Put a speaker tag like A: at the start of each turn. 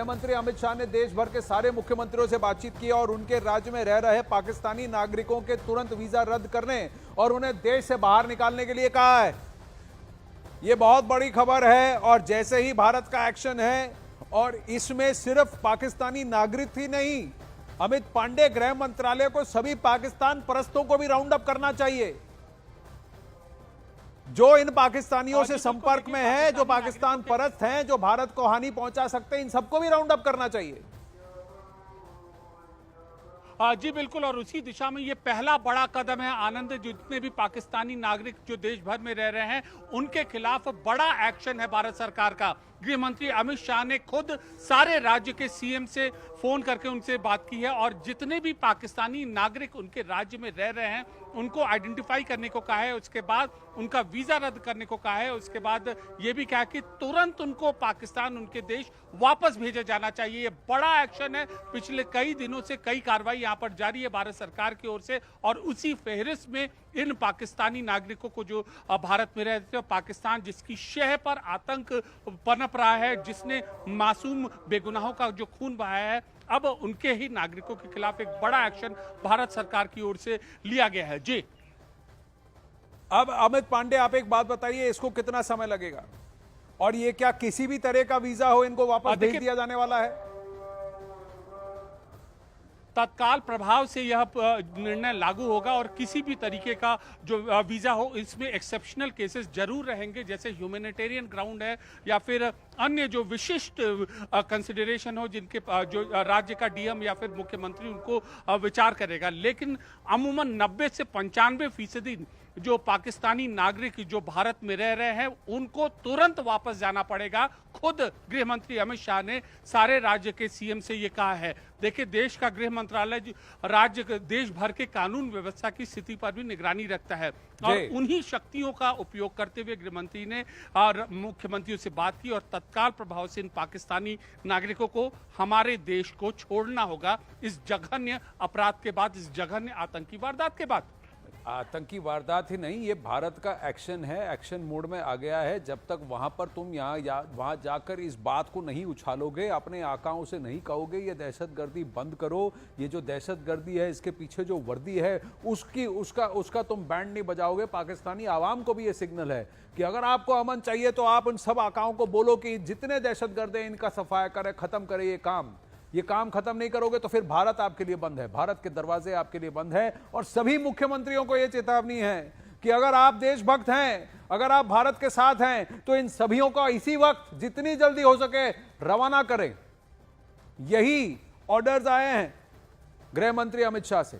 A: मंत्री अमित शाह ने देश भर के सारे मुख्यमंत्रियों से बातचीत की और उनके राज्य में रह रहे पाकिस्तानी नागरिकों के तुरंत वीजा रद्द करने और उन्हें देश से बाहर निकालने के लिए कहा है। यह बहुत बड़ी खबर है और जैसे ही भारत का एक्शन है, और इसमें सिर्फ पाकिस्तानी नागरिक ही नहीं, अमित पांडे गृह मंत्रालय को सभी पाकिस्तान परस्तों को भी राउंड अप करना चाहिए जो इन पाकिस्तानियों से संपर्क में है, जो पाकिस्तान परस्त हैं, जो भारत को हानि पहुंचा सकते हैं, इन सबको भी राउंड अप करना चाहिए।
B: जी बिल्कुल, और उसी दिशा में ये पहला बड़ा कदम है। आनंद, जितने भी पाकिस्तानी नागरिक जो देश भर में रह रहे हैं उनके खिलाफ बड़ा एक्शन है भारत सरकार का। गृह मंत्री अमित शाह ने खुद सारे राज्य के सीएम से फोन करके उनसे बात की है और जितने भी पाकिस्तानी नागरिक उनके राज्य में रह रहे हैं उनको आइडेंटिफाई करने को कहा है, उसके बाद उनका वीजा रद्द करने को कहा है, उसके बाद ये भी कहा कि तुरंत उनको पाकिस्तान, उनके देश वापस भेजा जाना चाहिए। ये बड़ा एक्शन है। पिछले कई दिनों से कई कार्रवाई यहाँ पर जारी है भारत सरकार की ओर से, और उसी फहरिस्त में इन पाकिस्तानी नागरिकों को जो भारत में रहते हैं, पाकिस्तान जिसकी शह पर आतंक पनप रहा है, जिसने मासूम बेगुनाहों का जो खून बहाया है, अब उनके ही नागरिकों के खिलाफ एक बड़ा एक्शन भारत सरकार की ओर से लिया गया है। जी,
A: अब अमित पांडे, आप एक बात बताइए, इसको कितना समय लगेगा और ये क्या किसी भी तरह का वीजा हो इनको वापस भेज दिया जाने वाला है?
B: तत्काल प्रभाव से यह निर्णय लागू होगा और किसी भी तरीके का जो वीजा हो, इसमें एक्सेप्शनल केसेस जरूर रहेंगे, जैसे ह्यूमैनिटेरियन ग्राउंड है या फिर अन्य जो विशिष्ट कंसिडरेशन हो, जिनके जो राज्य का डीएम या फिर मुख्यमंत्री उनको विचार करेगा। लेकिन अमूमन 90 से 95% जो पाकिस्तानी नागरिक जो भारत में रह रहे हैं उनको तुरंत वापस जाना पड़ेगा। खुद गृह मंत्री अमित शाह ने सारे राज्य के सीएम से ये कहा है। देखिए, देश का गृह मंत्रालय राज्य देश भर के कानून व्यवस्था की स्थिति पर भी निगरानी रखता है और उन्हीं शक्तियों का उपयोग करते हुए गृह मंत्री ने और मुख्यमंत्रियों से बात की और तत्काल प्रभाव से इन पाकिस्तानी नागरिकों को हमारे देश को छोड़ना होगा इस जघन्य अपराध के बाद, इस जघन्य आतंकी वारदात के बाद।
A: आतंकी वारदात ही नहीं, ये भारत का एक्शन है, एक्शन मोड में आ गया है। जब तक वहां पर तुम वहां जाकर इस बात को नहीं उछालोगे, अपने आकाओं से नहीं कहोगे ये दहशतगर्दी बंद करो, ये जो दहशतगर्दी है इसके पीछे जो वर्दी है उसका तुम बैंड नहीं बजाओगे, पाकिस्तानी आवाम को भी ये सिग्नल है कि अगर आपको अमन चाहिए तो आप उन सब आकाओं को बोलो कि जितने दहशतगर्द हैं इनका सफाया करें, खत्म करें ये काम खत्म नहीं करोगे तो फिर भारत आपके लिए बंद है, भारत के दरवाजे आपके लिए बंद है। और सभी मुख्यमंत्रियों को यह चेतावनी है कि अगर आप देशभक्त हैं, अगर आप भारत के साथ हैं, तो इन सभियों को इसी वक्त जितनी जल्दी हो सके रवाना करें। यही ऑर्डर्स आए हैं गृह मंत्री अमित शाह से।